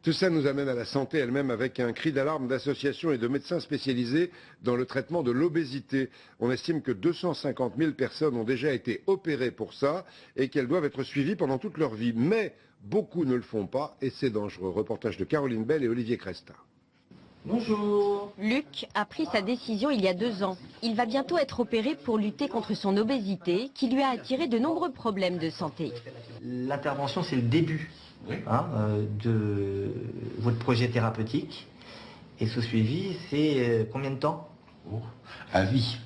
Tout ça nous amène à la santé elle-même avec un cri d'alarme d'associations et de médecins spécialisés dans le traitement de l'obésité. On estime que 250 000 personnes ont déjà été opérées pour ça et qu'elles doivent être suivies pendant toute leur vie. Mais beaucoup ne le font pas et c'est dangereux. Reportage de Caroline Bell et Olivier Cresta. Bonjour. Luc a pris sa décision il y a 2 ans. Il va bientôt être opéré pour lutter contre son obésité qui lui a attiré de nombreux problèmes de santé. L'intervention, c'est le début de votre projet thérapeutique. Et ce suivi, c'est combien de temps? À vie.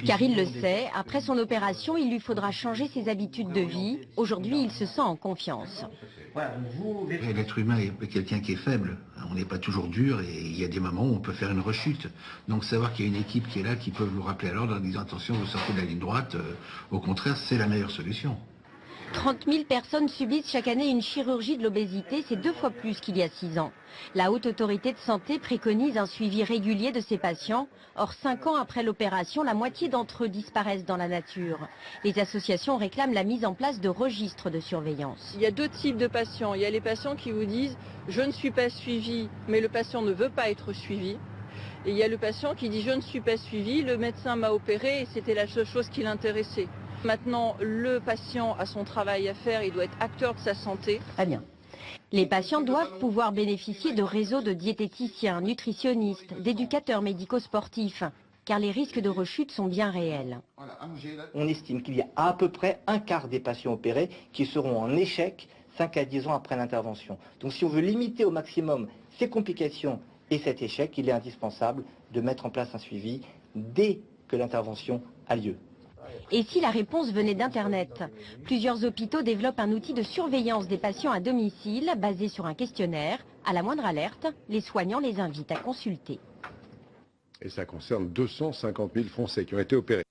Car il le sait, après son opération, il lui faudra changer ses habitudes de vie. Aujourd'hui, il se sent en confiance. L'être humain est quelqu'un qui est faible. On n'est pas toujours dur et il y a des moments où on peut faire une rechute. Donc savoir qu'il y a une équipe qui est là, qui peut vous rappeler à l'ordre en disant attention, vous sortez de la ligne droite, au contraire, c'est la meilleure solution. 30 000 personnes subissent chaque année une chirurgie de l'obésité, c'est 2 fois plus qu'il y a 6 ans. La Haute Autorité de Santé préconise un suivi régulier de ces patients. Or, 5 ans après l'opération, la moitié d'entre eux disparaissent dans la nature. Les associations réclament la mise en place de registres de surveillance. Il y a 2 types de patients. Il y a les patients qui vous disent « je ne suis pas suivi, mais le patient ne veut pas être suivi ». Et il y a le patient qui dit « je ne suis pas suivi, le médecin m'a opéré et c'était la seule chose qui l'intéressait ». Maintenant, le patient a son travail à faire, il doit être acteur de sa santé. Très bien. Les patients doivent pouvoir bénéficier de réseaux de diététiciens, nutritionnistes, d'éducateurs médico-sportifs, car les risques de rechute sont bien réels. On estime qu'il y a à peu près un quart des patients opérés qui seront en échec 5 à 10 ans après l'intervention. Donc si on veut limiter au maximum ces complications et cet échec, il est indispensable de mettre en place un suivi dès que l'intervention a lieu. Et si la réponse venait d'Internet? Plusieurs hôpitaux développent un outil de surveillance des patients à domicile basé sur un questionnaire. À la moindre alerte, les soignants les invitent à consulter. Et ça concerne 250 000 Français qui ont été opérés.